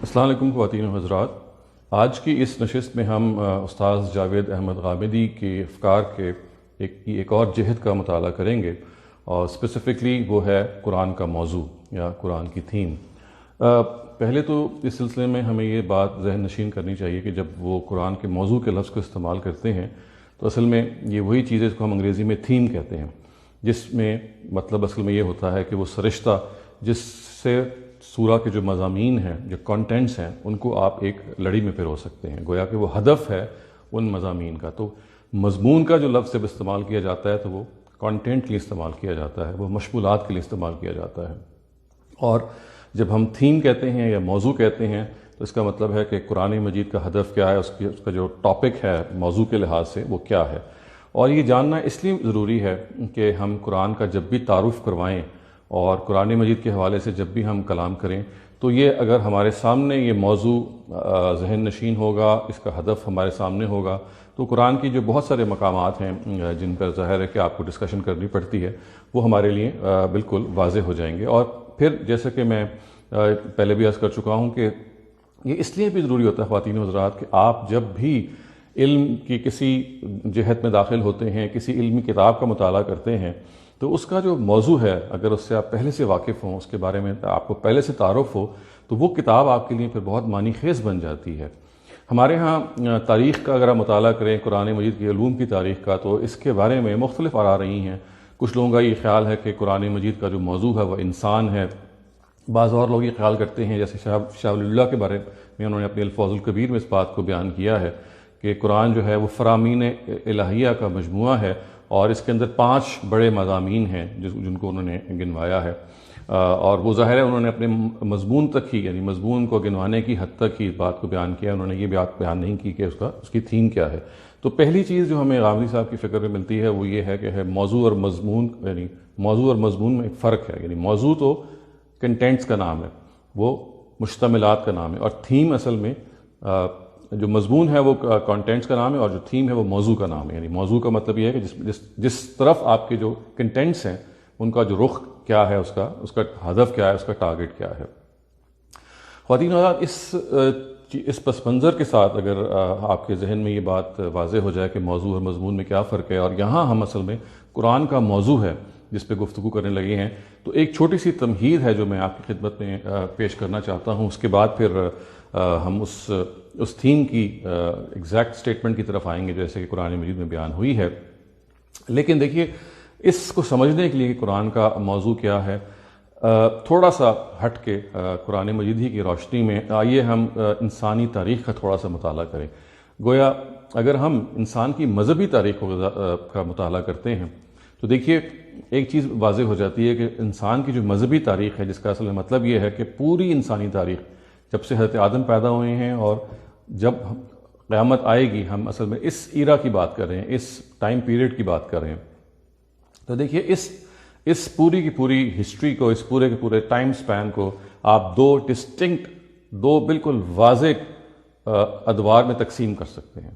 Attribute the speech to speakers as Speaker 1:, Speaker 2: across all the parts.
Speaker 1: السلام علیکم خواتین و حضرات. آج کی اس نشست میں ہم استاذ جاوید احمد غامدی کے افکار کے ایک اور جہت کا مطالعہ کریں گے، اور اسپیسیفکلی وہ ہے قرآن کا موضوع یا قرآن کی تھیم. پہلے تو اس سلسلے میں ہمیں یہ بات ذہن نشین کرنی چاہیے کہ جب وہ قرآن کے موضوع کے لفظ کو استعمال کرتے ہیں تو اصل میں یہ وہی چیز ہے جس کو ہم انگریزی میں تھیم کہتے ہیں، جس میں مطلب اصل میں یہ ہوتا ہے کہ وہ سرشتہ جس سے سورہ کے جو مضامین ہیں، جو کانٹینٹس ہیں، ان کو آپ ایک لڑی میں پرو سکتے ہیں، گویا کہ وہ ہدف ہے ان مضامین کا. تو مضمون کا جو لفظ جب استعمال کیا جاتا ہے تو وہ کانٹینٹ کے لیے استعمال کیا جاتا ہے، وہ مشمولات کے لیے استعمال کیا جاتا ہے. اور جب ہم تھیم کہتے ہیں یا موضوع کہتے ہیں تو اس کا مطلب ہے کہ قرآن مجید کا ہدف کیا ہے، اس کا جو ٹاپک ہے موضوع کے لحاظ سے وہ کیا ہے. اور یہ جاننا اس لیے ضروری ہے کہ ہم قرآن کا جب بھی تعارف کروائیں اور قرآن مجید کے حوالے سے جب بھی ہم کلام کریں تو یہ اگر ہمارے سامنے یہ موضوع ذہن نشین ہوگا، اس کا ہدف ہمارے سامنے ہوگا، تو قرآن کی جو بہت سارے مقامات ہیں جن پر ظاہر ہے کہ آپ کو ڈسکشن کرنی پڑتی ہے، وہ ہمارے لیے بالکل واضح ہو جائیں گے. اور پھر جیسے کہ میں پہلے بھی عرض کر چکا ہوں کہ یہ اس لیے بھی ضروری ہوتا ہے خواتین و حضرات کہ آپ جب بھی علم کی کسی جہت میں داخل ہوتے ہیں، کسی علمی کتاب کا مطالعہ کرتے ہیں، تو اس کا جو موضوع ہے اگر اس سے آپ پہلے سے واقف ہوں، اس کے بارے میں آپ کو پہلے سے تعارف ہو، تو وہ کتاب آپ کے لیے پھر بہت معنی خیز بن جاتی ہے. ہمارے ہاں تاریخ کا اگر آپ مطالعہ کریں، قرآن مجید کی علوم کی تاریخ کا، تو اس کے بارے میں مختلف آراء رہی ہیں. کچھ لوگوں کا یہ خیال ہے کہ قرآن مجید کا جو موضوع ہے وہ انسان ہے. بعض اور لوگ یہ خیال کرتے ہیں، جیسے شاہ ولی اللہ کے بارے میں انہوں نے اپنے الفاظ الکبیر میں اس بات کو بیان کیا ہے کہ قرآن جو ہے وہ فرامین الہیہ کا مجموعہ ہے، اور اس کے اندر 5 بڑے مضامین ہیں جن کو انہوں نے گنوایا ہے. اور وہ ظاہر ہے انہوں نے اپنے مضمون تک ہی، یعنی مضمون کو گنوانے کی حد تک ہی اس بات کو بیان کیا، انہوں نے یہ بات بیان نہیں کی کہ اس کی تھیم کیا ہے. تو پہلی چیز جو ہمیں غامدی صاحب کی فکر میں ملتی ہے وہ یہ ہے کہ موضوع اور مضمون، یعنی موضوع اور مضمون میں ایک فرق ہے. یعنی موضوع تو کنٹینٹس کا نام ہے، وہ مشتملات کا نام ہے، اور تھیم اصل میں جو مضمون ہے وہ کانٹینٹس کا نام ہے، اور جو تھیم ہے وہ موضوع کا نام ہے. یعنی موضوع کا مطلب یہ ہے کہ جس طرف آپ کے جو کنٹینٹس ہیں ان کا جو رخ کیا ہے، اس کا ہدف کیا ہے، اس کا ٹارگٹ کیا ہے. خواتین و حضرات، اس پس منظر کے ساتھ اگر آپ کے ذہن میں یہ بات واضح ہو جائے کہ موضوع اور مضمون میں کیا فرق ہے، اور یہاں ہم اصل میں قرآن کا موضوع ہے جس پہ گفتگو کرنے لگے ہیں، تو ایک چھوٹی سی تمہید ہے جو میں آپ کی خدمت میں پیش کرنا چاہتا ہوں. اس کے بعد پھر ہم اس تھیم کی ایگزیکٹ سٹیٹمنٹ کی طرف آئیں گے جیسے کہ قرآن مجید میں بیان ہوئی ہے. لیکن دیکھیے، اس کو سمجھنے کے لیے کہ قرآن کا موضوع کیا ہے، تھوڑا سا ہٹ کے قرآن مجید ہی کی روشنی میں آئیے ہم انسانی تاریخ کا تھوڑا سا مطالعہ کریں. گویا اگر ہم انسان کی مذہبی تاریخ کا مطالعہ کرتے ہیں تو دیکھیے ایک چیز واضح ہو جاتی ہے کہ انسان کی جو مذہبی تاریخ ہے، جس کا اصل مطلب یہ ہے کہ پوری انسانی تاریخ جب سے حضرت آدم پیدا ہوئے ہیں اور جب قیامت آئے گی، ہم اصل میں اس ایرا کی بات کر رہے ہیں، اس ٹائم پیریڈ کی بات کر رہے ہیں. تو دیکھیے اس پوری کی پوری ہسٹری کو، اس پورے کے پورے ٹائم سپین کو آپ دو بالکل واضح ادوار میں تقسیم کر سکتے ہیں.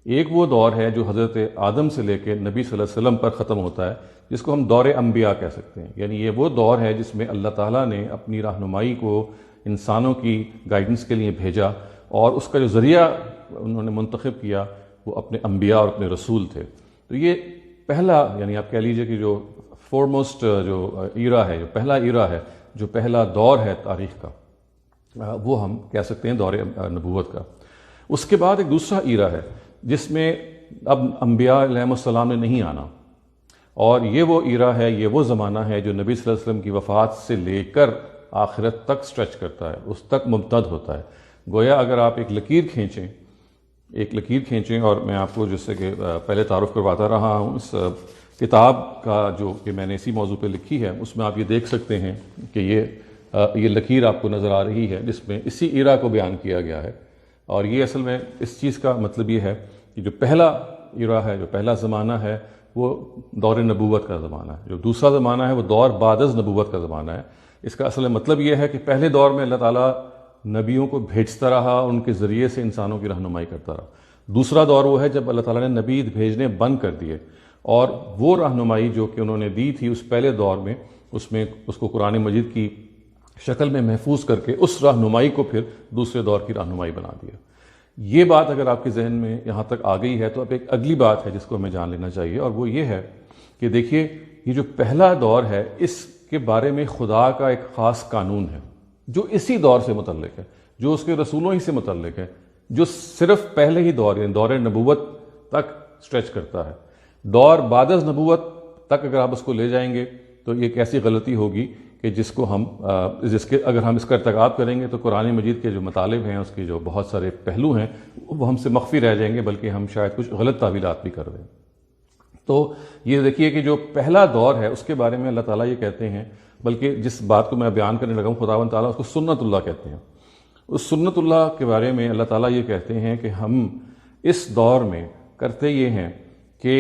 Speaker 1: ایک وہ دور ہے جو حضرت آدم سے لے کے نبی صلی اللہ علیہ وسلم پر ختم ہوتا ہے، جس کو ہم دور انبیاء کہہ سکتے ہیں. یعنی یہ وہ دور ہے جس میں اللہ تعالیٰ نے اپنی رہنمائی کو انسانوں کی گائیڈنس کے لیے بھیجا، اور اس کا جو ذریعہ انہوں نے منتخب کیا وہ اپنے انبیاء اور اپنے رسول تھے. تو یہ پہلا، یعنی آپ کہہ لیجئے کہ جو فورموسٹ جو ایرا ہے، جو پہلا ایرا ہے، جو پہلا دور ہے تاریخ کا، وہ ہم کہہ سکتے ہیں دور نبوت کا. اس کے بعد ایک دوسرا ایرا ہے جس میں اب انبیاء علیہ السلام نے نہیں آنا، اور یہ وہ ایرا ہے، یہ وہ زمانہ ہے جو نبی صلی اللہ علیہ وسلم کی وفات سے لے کر آخرت تک سٹریچ کرتا ہے، اس تک ممتد ہوتا ہے. گویا اگر آپ ایک لکیر کھینچیں، اور میں آپ کو جس سے کہ پہلے تعارف کرواتا رہا ہوں، اس کتاب کا جو کہ میں نے اسی موضوع پہ لکھی ہے، اس میں آپ یہ دیکھ سکتے ہیں کہ یہ لکیر آپ کو نظر آ رہی ہے جس میں اسی ایرا کو بیان کیا گیا ہے. اور یہ اصل میں اس چیز کا مطلب یہ ہے کہ جو پہلا ایرا ہے، جو پہلا زمانہ ہے، وہ دور نبوت کا زمانہ ہے. جو دوسرا زمانہ ہے وہ دور بعد از نبوت کا زمانہ ہے. اس کا اصل مطلب یہ ہے کہ پہلے دور میں اللہ تعالیٰ نبیوں کو بھیجتا رہا، ان کے ذریعے سے انسانوں کی رہنمائی کرتا رہا. دوسرا دور وہ ہے جب اللہ تعالیٰ نے نبی بھیجنے بند کر دیے، اور وہ رہنمائی جو کہ انہوں نے دی تھی اس پہلے دور میں، اس کو قرآن مجید کی شکل میں محفوظ کر کے اس رہنمائی کو پھر دوسرے دور کی رہنمائی بنا دیا۔ یہ بات اگر آپ کے ذہن میں یہاں تک آ گئی ہے تو اب ایک اگلی بات ہے جس کو ہمیں جان لینا چاہیے، اور وہ یہ ہے کہ دیکھیے یہ جو پہلا دور ہے اس کے بارے میں خدا کا ایک خاص قانون ہے جو اسی دور سے متعلق ہے، جو اس کے رسولوں ہی سے متعلق ہے، جو صرف پہلے ہی دور یعنی دور نبوت تک سٹریچ کرتا ہے۔ دور بعد از نبوت تک اگر آپ اس کو لے جائیں گے تو یہ ایک ایسی غلطی ہوگی کہ جس کے اگر ہم اس کا ارتکاب کریں گے تو قرآن مجید کے جو مطالب ہیں، اس کے جو بہت سارے پہلو ہیں وہ ہم سے مخفی رہ جائیں گے، بلکہ ہم شاید کچھ غلط تعویلات بھی کر دیں۔ تو یہ دیکھیے کہ جو پہلا دور ہے اس کے بارے میں اللہ تعالیٰ یہ کہتے ہیں، بلکہ جس بات کو میں بیان کرنے لگا ہوں خداوند تعالیٰ اس کو سنت اللہ کہتے ہیں۔ اس سنت اللہ کے بارے میں اللہ تعالیٰ یہ کہتے ہیں کہ ہم اس دور میں کرتے یہ ہیں کہ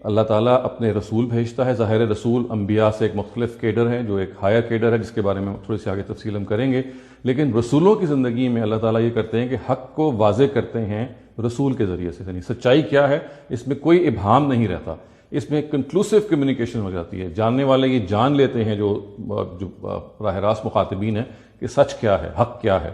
Speaker 1: اللہ تعالیٰ اپنے رسول بھیجتا ہے۔ ظاہر رسول انبیاء سے ایک مختلف کیڈر ہے، جو ایک ہائر کیڈر ہے جس کے بارے میں تھوڑی سی آگے تفصیل ہم کریں گے، لیکن رسولوں کی زندگی میں اللہ تعالیٰ یہ کرتے ہیں کہ حق کو واضح کرتے ہیں رسول کے ذریعے سے، یعنی سچائی کیا ہے اس میں کوئی ابہام نہیں رہتا، اس میں کنکلوسیو کمیونیکیشن ہو جاتی ہے۔ جاننے والے یہ جان لیتے ہیں جو براہ راست مخاطبین ہیں کہ سچ کیا ہے، حق کیا ہے۔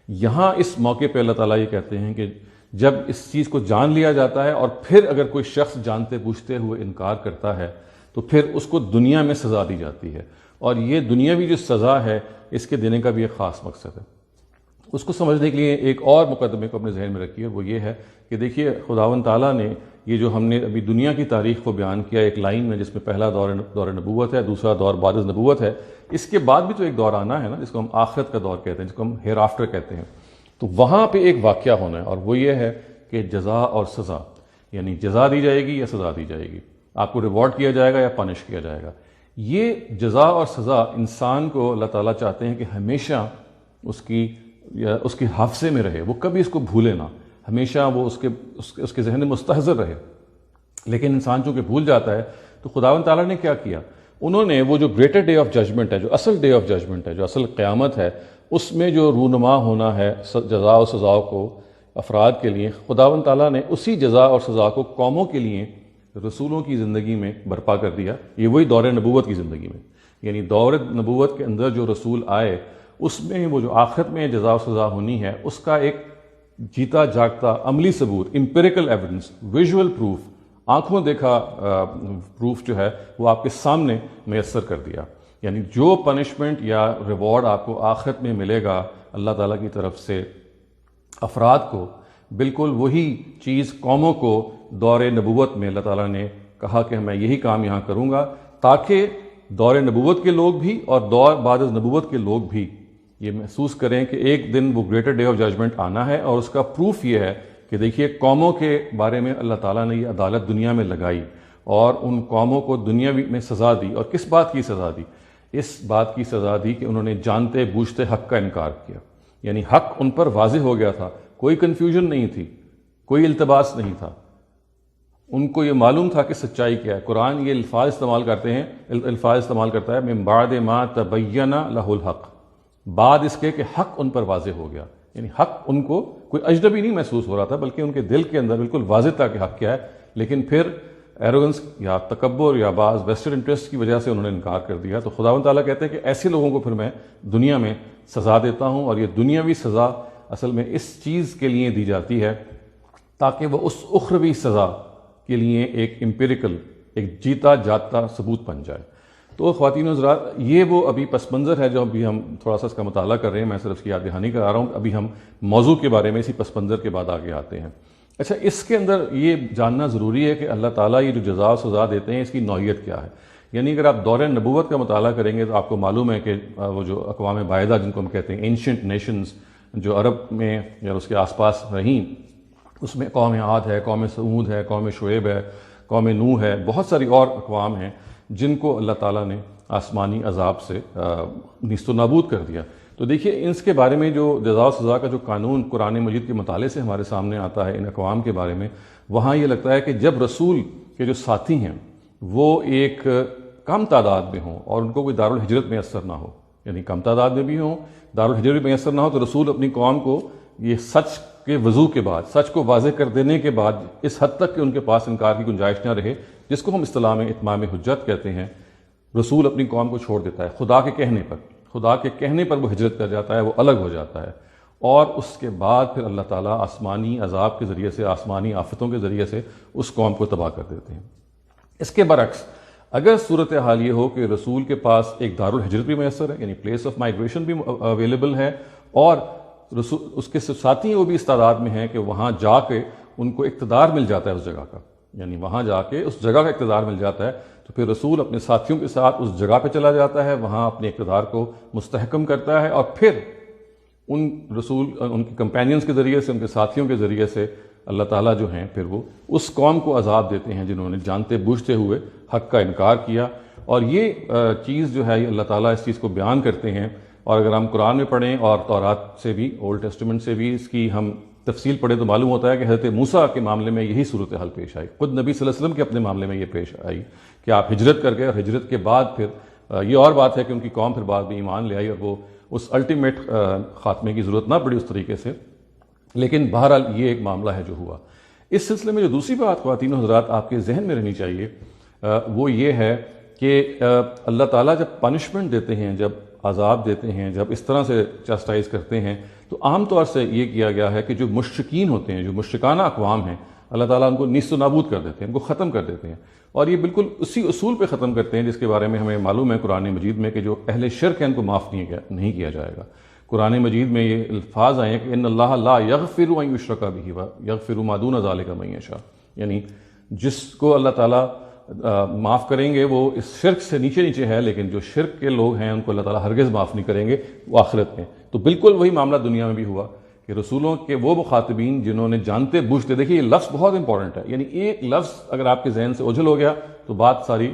Speaker 1: یہاں اس موقع پہ اللہ تعالیٰ یہ کہتے ہیں کہ جب اس چیز کو جان لیا جاتا ہے اور پھر اگر کوئی شخص جانتے بوجھتے ہوئے انکار کرتا ہے تو پھر اس کو دنیا میں سزا دی جاتی ہے، اور یہ دنیاوی جو سزا ہے اس کے دینے کا بھی ایک خاص مقصد ہے۔ اس کو سمجھنے کے لیے ایک اور مقدمے کو اپنے ذہن میں رکھیے، وہ یہ ہے کہ دیکھیے خداوند تعالیٰ نے یہ جو ہم نے ابھی دنیا کی تاریخ کو بیان کیا ایک لائن میں، جس میں پہلا دور نبوت ہے، دوسرا دور بعد از نبوت ہے، اس کے بعد بھی تو ایک دور آنا ہے نا جس کو ہم آخرت کا دور کہتے ہیں، جس کو ہم ہیر آفٹر کہتے ہیں۔ تو وہاں پہ ایک واقعہ ہونا ہے، اور وہ یہ ہے کہ جزا اور سزا، یعنی جزا دی جائے گی یا سزا دی جائے گی، آپ کو ریوارڈ کیا جائے گا یا پنش کیا جائے گا۔ یہ جزا اور سزا انسان کو اللہ تعالیٰ چاہتے ہیں کہ ہمیشہ اس کے حافظے میں رہے، وہ کبھی اس کو بھولے نہ، ہمیشہ وہ اس کے ذہن میں مستحضر رہے۔ لیکن انسان چونکہ بھول جاتا ہے تو خداوند تعالیٰ نے کیا کیا، انہوں نے وہ جو گریٹر ڈے آف ججمنٹ ہے، جو اصل ڈے آف ججمنٹ ہے، جو اصل قیامت ہے، اس میں جو رونما ہونا ہے جزا و سزا کو افراد کے لیے، خداوند تعالیٰ نے اسی جزا اور سزا کو قوموں کے لیے رسولوں کی زندگی میں برپا کر دیا۔ یہ وہی دور نبوت کی زندگی میں، یعنی دور نبوت کے اندر جو رسول آئے اس میں وہ جو آخرت میں جزا و سزا ہونی ہے اس کا ایک جیتا جاگتا عملی ثبوت، امپیریکل ایویڈنس، ویژول پروف، آنکھوں دیکھا پروف جو ہے وہ آپ کے سامنے میسر کر دیا۔ یعنی جو پنشمنٹ یا ریوارڈ آپ کو آخرت میں ملے گا اللہ تعالیٰ کی طرف سے افراد کو، بالکل وہی چیز قوموں کو دور نبوت میں اللہ تعالیٰ نے کہا کہ میں یہی کام یہاں کروں گا، تاکہ دور نبوت کے لوگ بھی اور دور بعد از نبوت کے لوگ بھی یہ محسوس کریں کہ ایک دن وہ گریٹر ڈے آف ججمنٹ آنا ہے، اور اس کا پروف یہ ہے کہ دیکھیے قوموں کے بارے میں اللہ تعالیٰ نے یہ عدالت دنیا میں لگائی اور ان قوموں کو دنیا میں سزا دی۔ اور کس بات کی سزا دی؟ اس بات کی سزا دی کہ انہوں نے جانتے بوجھتے حق کا انکار کیا، یعنی حق ان پر واضح ہو گیا تھا، کوئی کنفیوژن نہیں تھی، کوئی التباس نہیں تھا، ان کو یہ معلوم تھا کہ سچائی کیا ہے۔ قرآن یہ الفاظ استعمال کرتا ہے من بعد ما تبین لہ الحق، بعد اس کے کہ حق ان پر واضح ہو گیا، یعنی حق ان کو کوئی اجنبی نہیں محسوس ہو رہا تھا، بلکہ ان کے دل کے اندر بالکل واضح تھا کہ حق کیا ہے، لیکن پھر ایروگنس یا تکبر یا بعض ویسٹرن انٹرسٹ کی وجہ سے انہوں نے انکار کر دیا۔ تو خداوند تعالیٰ کہتے ہیں کہ ایسے لوگوں کو پھر میں دنیا میں سزا دیتا ہوں، اور یہ دنیاوی سزا اصل میں اس چیز کے لیے دی جاتی ہے تاکہ وہ اس اخروی سزا کے لیے ایک امپیریکل، ایک جیتا جاتا ثبوت بن جائے۔ تو خواتین و حضرات، یہ وہ ابھی پس منظر ہے جو ابھی ہم تھوڑا سا اس کا مطالعہ کر رہے ہیں، میں صرف اس کی یاد دہانی کرا رہا ہوں۔ ابھی ہم موضوع کے بارے میں اسی پس منظر کے بعد آگے آتے ہیں۔ اچھا، اس کے اندر یہ جاننا ضروری ہے کہ اللہ تعالیٰ یہ جو جزا و سزا دیتے ہیں اس کی نوعیت کیا ہے۔ یعنی اگر آپ دور نبوت کا مطالعہ کریں گے تو آپ کو معلوم ہے کہ وہ جو اقوام باعثہ جن کو ہم کہتے ہیں اینشنٹ نیشنز، جو عرب میں یا اس کے آس پاس رہیں، اس میں قوم عاد ہے، قوم سمود ہے، قوم شعیب ہے، قوم نوح ہے، بہت ساری اور اقوام ہیں جن کو اللہ تعالیٰ نے آسمانی عذاب سے نیست و نابود کر دیا۔ تو دیکھیے اس کے بارے میں جو جزا و سزا کا جو قانون قرآن مجید کے مطالعے سے ہمارے سامنے آتا ہے ان اقوام کے بارے میں، وہاں یہ لگتا ہے کہ جب رسول کے جو ساتھی ہیں وہ ایک کم تعداد میں ہوں اور ان کو کوئی دارالحجرت میسر نہ ہو، یعنی کم تعداد میں بھی ہوں، دارالحجرت میسر نہ ہو، تو رسول اپنی قوم کو یہ سچ کے وضوح کے بعد، سچ کو واضح کر دینے کے بعد اس حد تک کہ ان کے پاس انکار کی گنجائش نہ رہے، جس کو ہم اصطلاح میں اتمام حجت کہتے ہیں، رسول اپنی قوم کو چھوڑ دیتا ہے خدا کے کہنے پر۔ خدا کے کہنے پر وہ ہجرت کر جاتا ہے، وہ الگ ہو جاتا ہے، اور اس کے بعد پھر اللہ تعالیٰ آسمانی عذاب کے ذریعے سے، آسمانی آفتوں کے ذریعے سے اس قوم کو تباہ کر دیتے ہیں۔ اس کے برعکس اگر صورتحال یہ ہو کہ رسول کے پاس ایک دارالہجرت بھی میسر ہے، یعنی پلیس آف مائگریشن بھی اویلیبل ہے، اور اس کے ساتھی وہ بھی اس تعداد میں ہیں کہ وہاں جا کے ان کو اقتدار مل جاتا ہے اس جگہ کا، یعنی وہاں جا کے اس جگہ کا اقتدار مل جاتا ہے، تو پھر رسول اپنے ساتھیوں کے ساتھ اس جگہ پہ چلا جاتا ہے، وہاں اپنے اقتدار کو مستحکم کرتا ہے، اور پھر ان کے کمپینینز کے ذریعے سے، ان کے ساتھیوں کے ذریعے سے اللہ تعالیٰ جو ہیں پھر وہ اس قوم کو عذاب دیتے ہیں جنہوں نے جانتے بوجھتے ہوئے حق کا انکار کیا۔ اور یہ چیز جو ہے، یہ اللہ تعالیٰ اس چیز کو بیان کرتے ہیں، اور اگر ہم قرآن میں پڑھیں اور تورات سے بھی، اولڈ ٹیسٹمنٹ سے بھی اس کی ہم تفصیل پڑھیں تو معلوم ہوتا ہے کہ حضرت موسیٰ کے معاملے میں یہی صورتحال پیش آئی، خود نبی صلی اللہ علیہ وسلم کے اپنے معاملے میں یہ پیش آئی کہ آپ ہجرت کر گئے، اور ہجرت کے بعد پھر یہ اور بات ہے کہ ان کی قوم پھر بعد میں ایمان لے آئی، اور وہ اس الٹیمیٹ خاتمے کی ضرورت نہ پڑی اس طریقے سے، لیکن بہرحال یہ ایک معاملہ ہے جو ہوا۔ اس سلسلے میں جو دوسری بات خواتین و حضرات آپ کے ذہن میں رہنی چاہیے وہ یہ ہے کہ اللہ تعالیٰ جب پنشمنٹ دیتے ہیں، جب عذاب دیتے ہیں، جب اس طرح سے چاسٹائز کرتے ہیں، تو عام طور سے یہ کیا گیا ہے کہ جو مشرکین ہوتے ہیں، جو مشرکانہ اقوام ہیں، اللہ تعالیٰ ان کو نیست و نابود کر دیتے ہیں، ان کو ختم کر دیتے ہیں، اور یہ بالکل اسی اصول پہ ختم کرتے ہیں جس کے بارے میں ہمیں معلوم ہے قرآن مجید میں کہ جو اہل شرک ہیں ان کو معاف نہیں کیا جائے گا۔ قرآن مجید میں یہ الفاظ آئے ہیں کہ ان اللہ لا یغفر ان یشرک بہ ویغفر ما دون ذلک من یشاء، یعنی جس کو اللہ تعالیٰ معاف کریں گے وہ اس شرک سے نیچے ہے، لیکن جو شرک کے لوگ ہیں ان کو اللہ تعالیٰ ہرگز معاف نہیں کریں گے وہ آخرت میں۔ تو بالکل وہی معاملہ دنیا میں بھی ہوا کہ رسولوں کے وہ مخاطبین جنہوں نے جانتے بوجھتے، دیکھیے یہ لفظ بہت امپورٹنٹ ہے، یعنی ایک لفظ اگر آپ کے ذہن سے اوجھل ہو گیا تو بات ساری،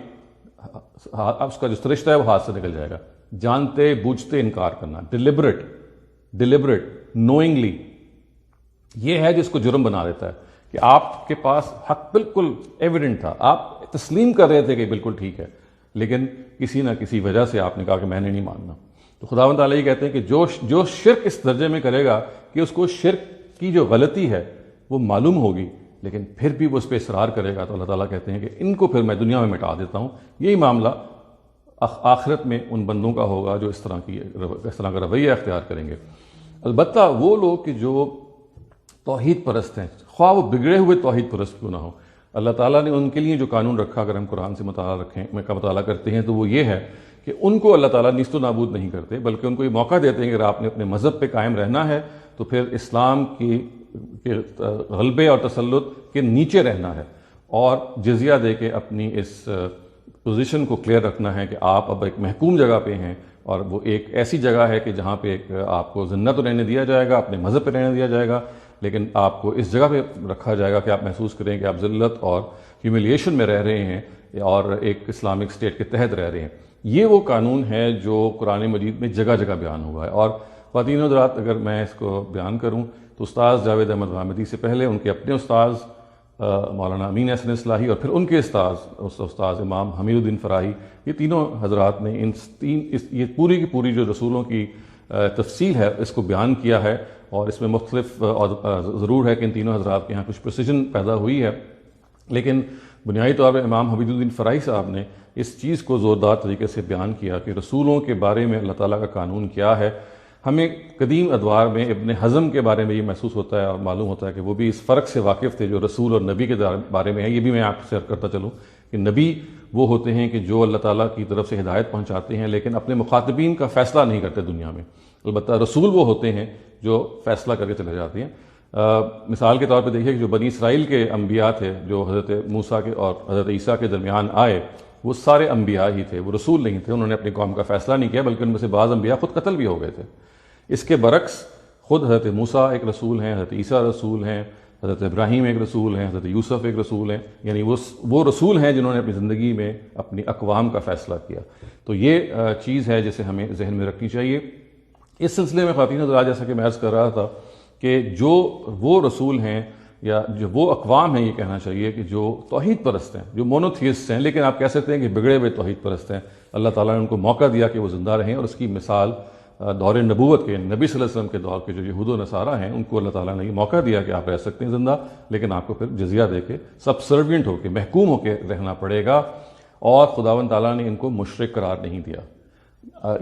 Speaker 1: اس کا جو سرشتہ ہے وہ ہاتھ سے نکل جائے گا۔ جانتے بوجھتے انکار کرنا، ڈیلیبریٹ نوئنگلی، یہ ہے جس کو جرم بنا دیتا ہے کہ آپ کے پاس حق بالکل ایویڈنٹ تھا، آپ تسلیم کر رہے تھے کہ بالکل ٹھیک ہے، لیکن کسی نہ کسی وجہ سے آپ نے کہا کہ میں نے نہیں ماننا۔ تو خداوند تعالیٰ یہ کہتے ہیں کہ جو شرک اس درجے میں کرے گا کہ اس کو شرک کی جو غلطی ہے وہ معلوم ہوگی، لیکن پھر بھی وہ اس پہ اصرار کرے گا، تو اللہ تعالیٰ کہتے ہیں کہ ان کو پھر میں دنیا میں مٹا دیتا ہوں۔ یہی معاملہ آخرت میں ان بندوں کا ہوگا جو اس طرح کا رویہ اختیار کریں گے۔ البتہ وہ لوگ کہ جو توحید پرست ہیں، خواہ وہ بگڑے ہوئے توحید پرست کیوں نہ ہو، اللہ تعالیٰ نے ان کے لیے جو قانون رکھا، اگر ہم قرآن سے مطالعہ کرتے ہیں تو وہ یہ ہے کہ ان کو اللہ تعالیٰ نیست و نابود نہیں کرتے، بلکہ ان کو یہ موقع دیتے ہیں کہ اگر آپ نے اپنے مذہب پہ قائم رہنا ہے تو پھر اسلام کے غلبے اور تسلط کے نیچے رہنا ہے، اور جزیہ دے کے اپنی اس پوزیشن کو کلیئر رکھنا ہے کہ آپ اب ایک محکوم جگہ پہ ہیں، اور وہ ایک ایسی جگہ ہے کہ جہاں پہ آپ کو زندہ تو رہنے دیا جائے گا، اپنے مذہب پہ رہنے دیا جائے گا، لیکن آپ کو اس جگہ پہ رکھا جائے گا کہ آپ محسوس کریں کہ آپ ذلت اور ہیوملیشن میں رہ رہے ہیں اور ایک اسلامک اسٹیٹ کے تحت رہ رہے ہیں۔ یہ وہ قانون ہے جو قرآن مجید میں جگہ جگہ بیان ہوا ہے۔ اور خواتین و حضرات اگر میں اس کو بیان کروں تو استاذ جاوید احمد غامدی سے پہلے ان کے اپنے استاذ مولانا امین احسن اصلاحی، اور پھر ان کے استاذ امام حمید الدین فراہی، یہ تینوں حضرات نے یہ پوری کی پوری جو رسولوں کی تفصیل ہے اس کو بیان کیا ہے، اور اس میں مختلف اور ضرور ہے کہ ان تینوں حضرات کے یہاں کچھ پریسیجن پیدا ہوئی ہے، لیکن بنیادی طور پر امام حمید الدین فراہی صاحب نے اس چیز کو زوردار طریقے سے بیان کیا کہ رسولوں کے بارے میں اللہ تعالیٰ کا قانون کیا ہے۔ ہمیں قدیم ادوار میں ابن حزم کے بارے میں یہ محسوس ہوتا ہے اور معلوم ہوتا ہے کہ وہ بھی اس فرق سے واقف تھے جو رسول اور نبی کے بارے میں ہے۔ یہ بھی میں آپ سے کرتا چلوں کہ نبی وہ ہوتے ہیں کہ جو اللہ تعالیٰ کی طرف سے ہدایت پہنچاتے ہیں لیکن اپنے مخاطبین کا فیصلہ نہیں کرتے دنیا میں، البتہ رسول وہ ہوتے ہیں جو فیصلہ کر کے چلے جاتے ہیں۔ مثال کے طور پہ دیکھیے کہ جو بنی اسرائیل کے انبیاء تھے جو حضرت موسیٰ کے اور حضرت عیسیٰ کے درمیان آئے، وہ سارے انبیاء ہی تھے، وہ رسول نہیں تھے، انہوں نے اپنی قوم کا فیصلہ نہیں کیا، بلکہ ان میں سے بعض انبیاء خود قتل بھی ہو گئے تھے۔ اس کے برعکس خود حضرت موسیٰ ایک رسول ہیں، حضرت عیسیٰ رسول ہیں، حضرت ابراہیم ایک رسول ہیں، حضرت یوسف ایک رسول ہیں، یعنی وہ رسول ہیں جنہوں نے اپنی زندگی میں اپنی اقوام کا فیصلہ کیا۔ تو یہ چیز ہے جسے ہمیں ذہن میں رکھنی چاہیے۔ اس سلسلے میں خواتین حضرات جیسا کہ میں عرض کر رہا تھا کہ جو وہ رسول ہیں یا جو وہ اقوام ہیں، یہ کہنا چاہیے کہ جو توحید پرست ہیں، جو مونوتھیسٹ ہیں، لیکن آپ کہہ سکتے ہیں کہ بگڑے ہوئے توحید پرست ہیں، اللہ تعالیٰ نے ان کو موقع دیا کہ وہ زندہ رہیں، اور اس کی مثال دور نبوت کے نبی صلی اللہ علیہ وسلم کے دور کے جو یہود و نصارہ ہیں ان کو اللہ تعالیٰ نے یہ موقع دیا کہ آپ رہ سکتے ہیں زندہ، لیکن آپ کو پھر جزیہ دے کے سبسروینٹ ہو کے محکوم ہو کے رہنا پڑے گا، اور خداوند تعالیٰ نے ان کو مشرک قرار نہیں دیا۔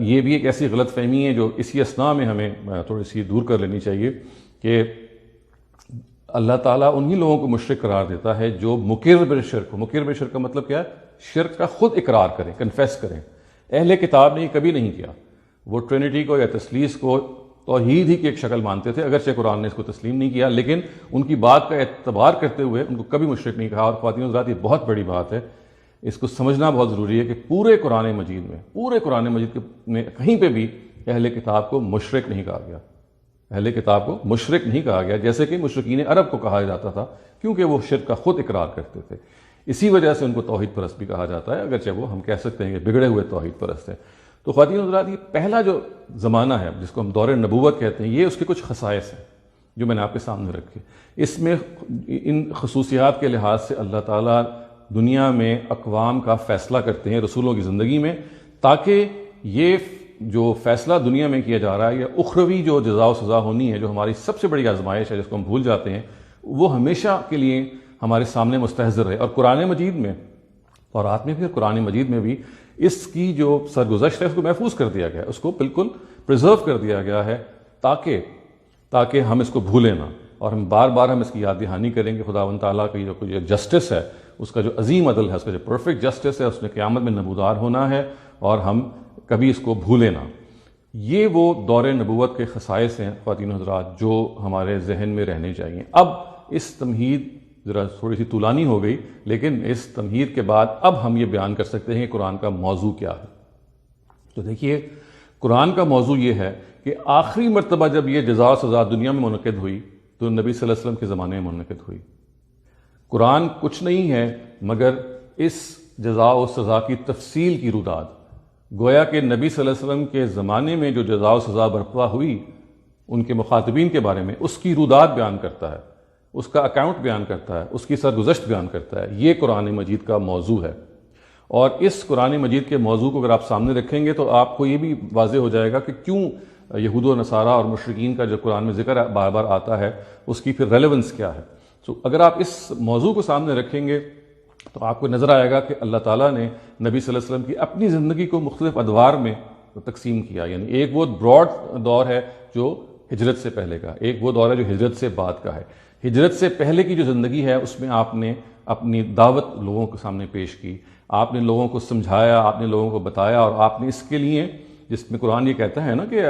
Speaker 1: یہ بھی ایک ایسی غلط فہمی ہے جو اسی اثناء میں ہمیں تھوڑی سی دور کر لینی چاہیے کہ اللہ تعالیٰ انہی لوگوں کو مشرک قرار دیتا ہے جو مقر بالشرک ہو۔ مقر بالشرک کا مطلب کیا ہے؟ شرک کا خود اقرار کریں، کنفیس کریں۔ اہل کتاب نے یہ کبھی نہیں کیا، وہ ٹرینٹی کو یا تثلیث کو توحید ہی کی ایک شکل مانتے تھے، اگرچہ قرآن نے اس کو تسلیم نہیں کیا، لیکن ان کی بات کا اعتبار کرتے ہوئے ان کو کبھی مشرک نہیں کہا۔ اور خواتین حضرات، یہ بہت بڑی بات ہے، اس کو سمجھنا بہت ضروری ہے کہ پورے قرآن مجید میں کہیں پہ بھی اہل کتاب کو مشرک نہیں کہا گیا، اہل کتاب کو مشرک نہیں کہا گیا، جیسے کہ مشرکین عرب کو کہا جاتا تھا، کیونکہ وہ شرک کا خود اقرار کرتے تھے۔ اسی وجہ سے ان کو توحید پرست بھی کہا جاتا ہے، اگرچہ وہ ہم کہہ سکتے ہیں کہ بگڑے ہوئے توحید پرست ہیں۔ تو خواتین حضرات، یہ پہلا جو زمانہ ہے جس کو ہم دور نبوت کہتے ہیں، یہ اس کے کچھ خصائص ہیں جو میں نے آپ کے سامنے رکھے۔ اس میں ان خصوصیات کے لحاظ سے اللہ تعالیٰ دنیا میں اقوام کا فیصلہ کرتے ہیں رسولوں کی زندگی میں، تاکہ یہ جو فیصلہ دنیا میں کیا جا رہا ہے، یہ اخروی جو جزا و سزا ہونی ہے، جو ہماری سب سے بڑی آزمائش ہے جس کو ہم بھول جاتے ہیں، وہ ہمیشہ کے لیے ہمارے سامنے مستحضر ہے۔ اور قرآن مجید میں، تورات میں بھی اور قرآن مجید میں بھی، اس کی جو سرگزشت ہے اس کو محفوظ کر دیا گیا ہے، اس کو بالکل پرزرو کر دیا گیا ہے، تاکہ ہم اس کو بھولیں نہ، اور ہم بار بار ہم اس کی یاد دہانی کریں کہ خداوند تعالیٰ کی جو جسٹس ہے، اس کا جو عظیم عدل ہے، اس کا جو پرفیکٹ جسٹس ہے، اس نے قیامت میں نمودار ہونا ہے، اور ہم کبھی اس کو بھولیں نہ۔ یہ وہ دور نبوت کے خصائص ہیں خواتین حضرات جو ہمارے ذہن میں رہنے چاہیے۔ اب اس تمہید ذرا تھوڑی سی طولانی ہو گئی، لیکن اس تمہید کے بعد اب ہم یہ بیان کر سکتے ہیں کہ قرآن کا موضوع کیا ہے۔ تو دیکھیے، قرآن کا موضوع یہ ہے کہ آخری مرتبہ جب یہ جزا و سزا دنیا میں منعقد ہوئی تو نبی صلی اللہ علیہ وسلم کے زمانے میں منعقد ہوئی۔ قرآن کچھ نہیں ہے مگر اس جزا و سزا کی تفصیل کی روداد۔ گویا کہ نبی صلی اللہ علیہ وسلم کے زمانے میں جو جزا و سزا برپا ہوئی ان کے مخاطبین کے بارے میں، اس کی روداد بیان کرتا ہے، اس کا اکاؤنٹ بیان کرتا ہے، اس کی سرگزشت بیان کرتا ہے۔ یہ قرآن مجید کا موضوع ہے، اور اس قرآن مجید کے موضوع کو اگر آپ سامنے رکھیں گے تو آپ کو یہ بھی واضح ہو جائے گا کہ کیوں یہود و نصارہ اور مشرکین کا جو قرآن میں ذکر بار بار آتا ہے، اس کی پھر ریلیونس کیا ہے۔ تو اگر آپ اس موضوع کو سامنے رکھیں گے تو آپ کو نظر آئے گا کہ اللہ تعالیٰ نے نبی صلی اللہ علیہ وسلم کی اپنی زندگی کو مختلف ادوار میں تقسیم کیا۔ یعنی ایک وہ براڈ دور ہے جو ہجرت سے پہلے کا، ایک وہ دور ہے جو ہجرت سے بعد کا ہے۔ ہجرت سے پہلے کی جو زندگی ہے اس میں آپ نے اپنی دعوت لوگوں کے سامنے پیش کی، آپ نے لوگوں کو سمجھایا، آپ نے لوگوں کو بتایا، اور آپ نے اس کے لیے، جس میں قرآن یہ کہتا ہے نا کہ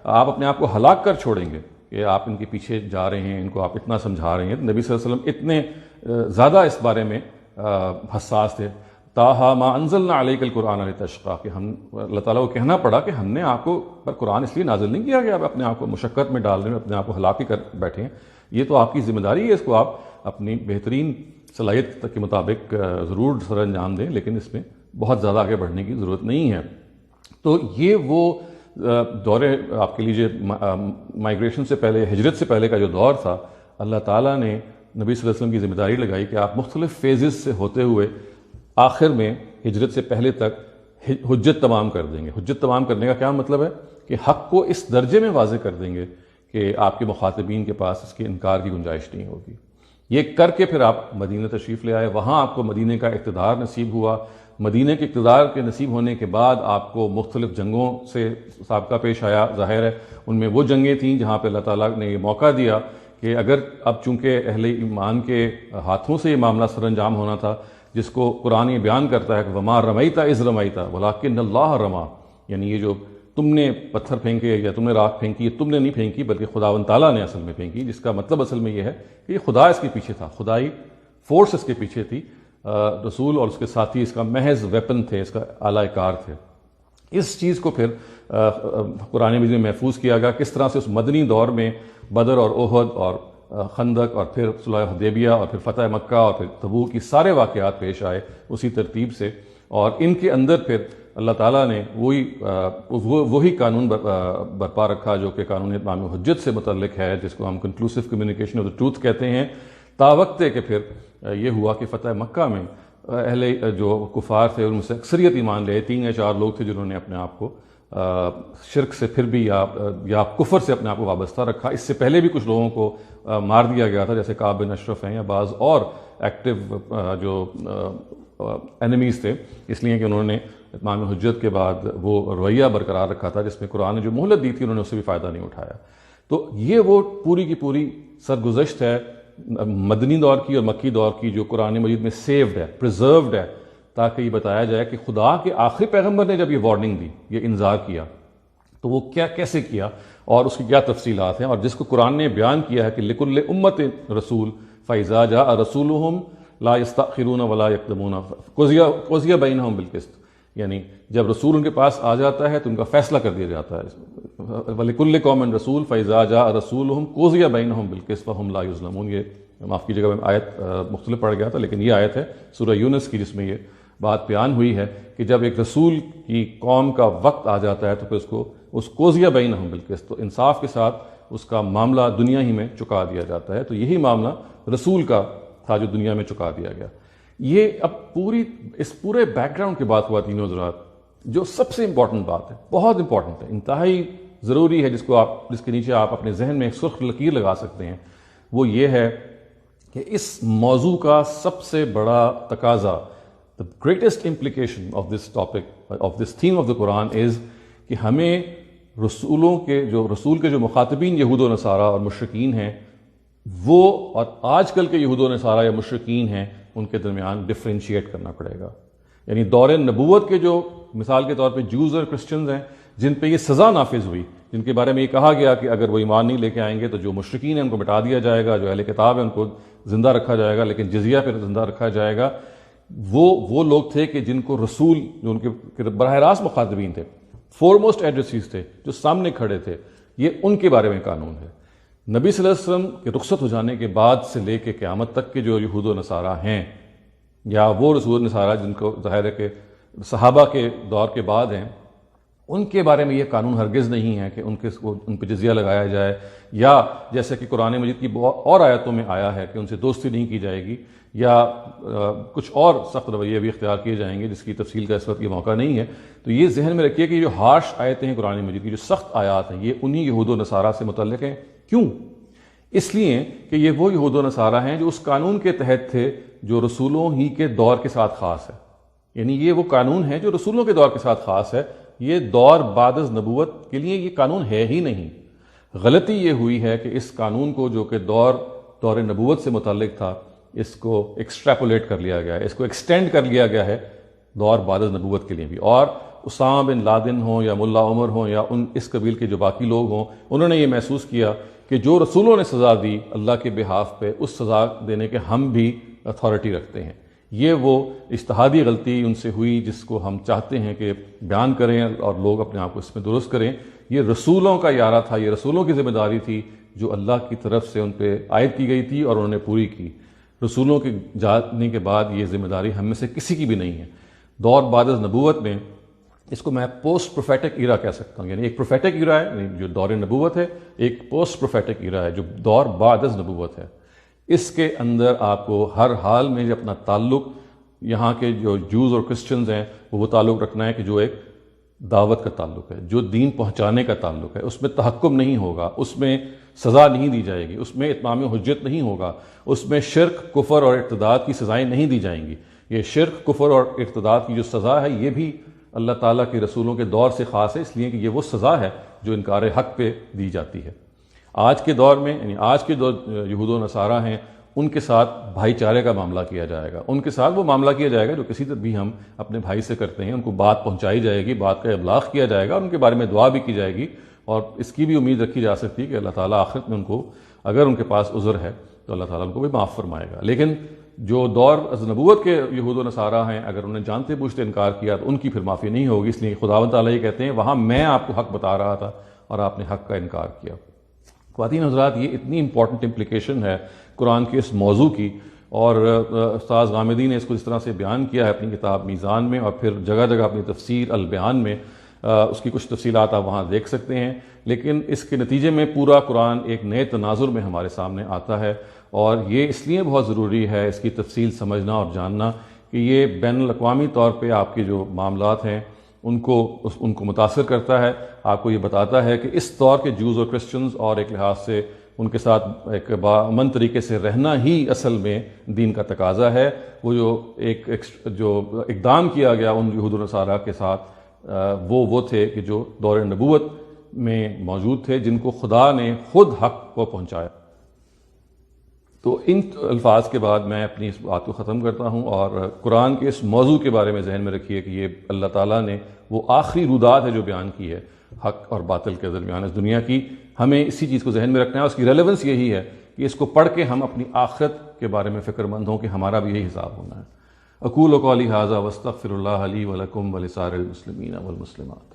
Speaker 1: آپ اپنے آپ کو ہلاک کر چھوڑیں گے کہ آپ ان کے پیچھے جا رہے ہیں، ان کو آپ اتنا سمجھا رہے ہیں۔ تو نبی صلی اللہ علیہ وسلم اتنے زیادہ اس بارے میں حساس تھے۔ تاہا ما انزلنا علیک القرآن لتشقی، کہ ہم اللہ تعالیٰ کو کہنا پڑا کہ ہم نے آپ کو پر قرآن اس لیے نازل نہیں کیا کہ آپ اپنے آپ کو مشقت میں ڈال رہے ہیں، اپنے آپ کو ہلاک کر بیٹھے ہیں۔ یہ تو آپ کی ذمہ داری ہے، اس کو آپ اپنی بہترین صلاحیت کے مطابق ضرور سر انجام دیں، لیکن اس میں بہت زیادہ آگے بڑھنے کی ضرورت نہیں ہے۔ تو یہ وہ دور آپ کے لیے مائیگریشن سے پہلے، ہجرت سے پہلے کا جو دور تھا، اللہ تعالیٰ نے نبی صلی اللہ علیہ وسلم کی ذمہ داری لگائی کہ آپ مختلف فیزز سے ہوتے ہوئے آخر میں ہجرت سے پہلے تک حجت تمام کر دیں گے۔ حجت تمام کرنے کا کیا مطلب ہے؟ کہ حق کو اس درجے میں واضح کر دیں گے کہ آپ کے مخاطبین کے پاس اس کے انکار کی گنجائش نہیں ہوگی۔ یہ کر کے پھر آپ مدینہ تشریف لے آئے، وہاں آپ کو مدینہ کا اقتدار نصیب ہوا۔ مدینہ کے اقتدار کے نصیب ہونے کے بعد آپ کو مختلف جنگوں سے سابقہ پیش آیا، ظاہر ہے ان میں وہ جنگیں تھیں جہاں پہ اللہ تعالیٰ نے یہ موقع دیا کہ اگر اب چونکہ اہل ایمان کے ہاتھوں سے یہ معاملہ سر انجام ہونا تھا، جس کو قرآن یہ بیان کرتا ہے کہ وما رمیت اذ رمیت ولکن اللہ رما، یعنی یہ جو تم نے پتھر پھینکے یا تم نے راکھ پھینکی، یہ تم نے نہیں پھینکی بلکہ خداوند تعالیٰ نے اصل میں پھینکی، جس کا مطلب اصل میں یہ ہے کہ یہ خدا اس کے پیچھے تھا، خدائی فورس اس کے پیچھے تھی، رسول اور اس کے ساتھی اس کا محض ویپن تھے، اس کا آلہ کار تھے۔ اس چیز کو پھر قرآن مجید میں محفوظ کیا گیا، کس طرح سے اس مدنی دور میں بدر اور احد اور خندق اور پھر صلح حدیبیہ اور پھر فتح مکہ اور پھر تبوک کی سارے واقعات پیش آئے اسی ترتیب سے، اور ان کے اندر پھر اللہ تعالیٰ نے وہی قانون برپا رکھا جو کہ قانون اتمام حجت سے متعلق ہے، جس کو ہم کنکلوسیو کمیونیکیشن آف دا ٹروتھ کہتے ہیں، تا وقت کہ پھر یہ ہوا کہ فتح مکہ میں اہل جو کفار تھے ان میں سے اکثریت ایمان لے، 3 یا 4 لوگ تھے جنہوں نے اپنے آپ کو شرک سے پھر بھی یا کفر سے اپنے آپ کو وابستہ رکھا۔ اس سے پہلے بھی کچھ لوگوں کو مار دیا گیا تھا، جیسے کعب بن اشرف ہیں یا بعض اور ایکٹیو جو اینیمیز تھے، اس لیے کہ انہوں نے اتمام حجت کے بعد وہ رویہ برقرار رکھا تھا جس میں قرآن نے جو مہلت دی تھی انہوں نے اس سے بھی فائدہ نہیں اٹھایا. تو یہ وہ پوری کی پوری سرگزشت ہے مدنی دور کی اور مکی دور کی جو قرآن مجید میں سیوڈ ہے، پریزروڈ ہے، تاکہ یہ بتایا جائے کہ خدا کے آخری پیغمبر نے جب یہ وارننگ دی، یہ انذار کیا، تو وہ کیسے کیا اور اس کی کیا تفصیلات ہیں، اور جس کو قرآن نے بیان کیا ہے کہ لکل امت رسول فاذا جاء رسولہم لا یستأخرون ولا یقدمون قضی بینہم بالقسط، یعنی جب رسول ان کے پاس آ جاتا ہے تو ان کا فیصلہ کر دیا جاتا ہے. وَلِكُلِّ قَوْمٍ رَسُولٌ فَإِذَا جَاءَ رَسُولُهُمْ قُضِيَ بَيْنَهُمْ بِالْقِسْطِ وَهُمْ لَا يُظْلَمُونَ. یہ معاف کیجیے گا میں آیت مختلف پڑھ گیا تھا، لیکن یہ آیت ہے سورہ یونس کی جس میں یہ بات بیان ہوئی ہے کہ جب ایک رسول کی قوم کا وقت آ جاتا ہے تو پھر اس قُضِيَ بَيْنَهُمْ بِالْقِسْطِ، تو انصاف کے ساتھ اس کا معاملہ دنیا ہی میں چکا دیا جاتا ہے. تو یہی معاملہ رسول کا تھا جو دنیا میں چکا دیا گیا. یہ اب اس پورے بیک گراؤنڈ کے بات خواتین و حضرات، جو سب سے امپورٹنٹ بات ہے، بہت امپورٹنٹ ہے، انتہائی ضروری ہے، جس کے نیچے آپ اپنے ذہن میں ایک سرخ لکیر لگا سکتے ہیں، وہ یہ ہے کہ اس موضوع کا سب سے بڑا تقاضا، the greatest implication of this topic, of this theme of the Quran is کہ ہمیں رسول کے جو مخاطبین یہود و نصارہ اور مشرکین ہیں وہ اور آج کل کے یہود و نصارہ یا مشرکین ہیں ان کے درمیان ڈفرینشیٹ کرنا پڑے گا. یعنی دور نبوت کے جو مثال کے طور پہ جوز اور کرسچنز ہیں جن پہ یہ سزا نافذ ہوئی، جن کے بارے میں یہ کہا گیا کہ اگر وہ ایمان نہیں لے کے آئیں گے تو جو مشرکین ہیں ان کو مٹا دیا جائے گا، جو اہل کتاب ہیں ان کو زندہ رکھا جائے گا، لیکن جزیہ پہ زندہ رکھا جائے گا. وہ لوگ تھے کہ جن کو رسول جو ان کے براہ راست مخاطبین تھے، فورموسٹ ایڈریسیز تھے، جو سامنے کھڑے تھے، یہ ان کے بارے میں قانون ہے. نبی صلی اللہ علیہ وسلم کے رخصت ہو جانے کے بعد سے لے کے قیامت تک کے جو یہود و نصارہ ہیں یا وہ رسول نصارہ جن کو ظاہر ہے کہ صحابہ کے دور کے بعد ہیں، ان کے بارے میں یہ قانون ہرگز نہیں ہے کہ ان پہ جزیہ لگایا جائے، یا جیسے کہ قرآن مجید کی اور آیتوں میں آیا ہے کہ ان سے دوستی نہیں کی جائے گی، یا کچھ اور سخت رویے بھی اختیار کیے جائیں گے جس کی تفصیل کا اس وقت یہ موقع نہیں ہے. تو یہ ذہن میں رکھیے کہ جو ہارش آیتیں ہیں قرآن مجید کی، جو سخت آیات ہیں، یہ انہی یہود و نصارہ سے متعلق ہیں. کیوں؟ اس لیے کہ یہ وہ یہود و نصارہ ہیں جو اس قانون کے تحت تھے جو رسولوں ہی کے دور کے ساتھ خاص ہے. یعنی یہ وہ قانون ہے جو رسولوں کے دور کے ساتھ خاص ہے، یہ دور بعد از نبوت کے لیے یہ قانون ہے ہی نہیں. غلطی یہ ہوئی ہے کہ اس قانون کو جو کہ دور نبوت سے متعلق تھا، اس کو ایکسٹریپولیٹ کر لیا گیا ہے، اس کو ایکسٹینڈ کر لیا گیا ہے دور بعد از نبوت کے لیے بھی. اور اسامہ بن لادن ہوں یا ملا عمر ہوں یا اس قبیل کے جو باقی لوگ ہوں، انہوں نے یہ محسوس کیا کہ جو رسولوں نے سزا دی اللہ کے بہاف پہ، اس سزا دینے کے ہم بھی اتھارٹی رکھتے ہیں. یہ وہ اجتہادی غلطی ان سے ہوئی جس کو ہم چاہتے ہیں کہ بیان کریں اور لوگ اپنے آپ کو اس میں درست کریں. یہ رسولوں کا یارہ تھا، یہ رسولوں کی ذمہ داری تھی جو اللہ کی طرف سے ان پہ عائد کی گئی تھی اور انہوں نے پوری کی. رسولوں کے جانے کے بعد یہ ذمہ داری ہم میں سے کسی کی بھی نہیں ہے. دور بعد از نبوت میں اس کو میں پوسٹ پروفیٹک ایرا کہہ سکتا ہوں، یعنی ایک پروفیٹک ایرا ہے یعنی جو دور نبوت ہے، ایک پوسٹ پروفیٹک ایرا ہے جو دور بعد از نبوت ہے. اس کے اندر آپ کو ہر حال میں اپنا تعلق یہاں کے جو جوز اور کرسچنز ہیں وہ تعلق رکھنا ہے کہ جو ایک دعوت کا تعلق ہے، جو دین پہنچانے کا تعلق ہے. اس میں تحکم نہیں ہوگا، اس میں سزا نہیں دی جائے گی، اس میں اتمام حجت نہیں ہوگا، اس میں شرک، کفر اور ارتداد کی سزائیں نہیں دی جائیں گی. یہ شرک، کفر اور ارتداد کی جو سزا ہے یہ بھی اللہ تعالیٰ کے رسولوں کے دور سے خاص ہے، اس لیے کہ یہ وہ سزا ہے جو انکار حق پہ دی جاتی ہے. آج کے دور میں یعنی آج کے جو یہود و نصارہ ہیں ان کے ساتھ بھائی چارے کا معاملہ کیا جائے گا، ان کے ساتھ وہ معاملہ کیا جائے گا جو کسی طرح بھی ہم اپنے بھائی سے کرتے ہیں. ان کو بات پہنچائی جائے گی، بات کا ابلاغ کیا جائے گا، ان کے بارے میں دعا بھی کی جائے گی، اور اس کی بھی امید رکھی جا سکتی ہے کہ اللہ تعالیٰ آخرت میں ان کو اگر ان کے پاس عذر ہے تو اللہ تعالیٰ ان کو بھی معاف فرمائے گا. لیکن جو دور از نبوت کے یہود و نصارہ ہیں اگر انہوں نے جانتے بوجھتے انکار کیا تو ان کی پھر معافی نہیں ہوگی. اس لیے خداوند تعالیٰ یہ کہتے ہیں وہاں میں آپ کو حق بتا رہا تھا اور آپ نے حق کا انکار کیا. خواتین حضرات، یہ اتنی امپورٹنٹ امپلیکیشن ہے قرآن کے اس موضوع کی، اور استاذ غامدی نے اس کو اس طرح سے بیان کیا ہے اپنی کتاب میزان میں، اور پھر جگہ جگہ اپنی تفسیر البیان میں اس کی کچھ تفصیلات آپ وہاں دیکھ سکتے ہیں. لیکن اس کے نتیجے میں پورا قرآن ایک نئے تناظر میں ہمارے سامنے آتا ہے، اور یہ اس لیے بہت ضروری ہے اس کی تفصیل سمجھنا اور جاننا کہ یہ بین الاقوامی طور پہ آپ کے جو معاملات ہیں ان کو متاثر کرتا ہے. آپ کو یہ بتاتا ہے کہ اس دور کے جوز اور کرسچنز اور ایک لحاظ سے ان کے ساتھ ایک باامن طریقے سے رہنا ہی اصل میں دین کا تقاضا ہے۔ وہ جو اقدام کیا گیا ان یہود و نصارہ کے ساتھ، وہ تھے کہ جو دور نبوت میں موجود تھے، جن کو خدا نے خود حق کو پہنچایا۔ تو ان الفاظ کے بعد میں اپنی اس بات کو ختم کرتا ہوں، اور قرآن کے اس موضوع کے بارے میں ذہن میں رکھیے کہ یہ اللہ تعالیٰ نے وہ آخری رودات ہے جو بیان کی ہے حق اور باطل کے درمیان اس دنیا کی۔ ہمیں اسی چیز کو ذہن میں رکھنا ہے، اس کی ریلیونس یہی ہے کہ اس کو پڑھ کے ہم اپنی آخرت کے بارے میں فکر مند ہوں کہ ہمارا بھی یہی حساب ہونا ہے۔ اقول قولی ھذا واستغفر اللہ لی ولکم ولسائر المسلمین والمسلمات۔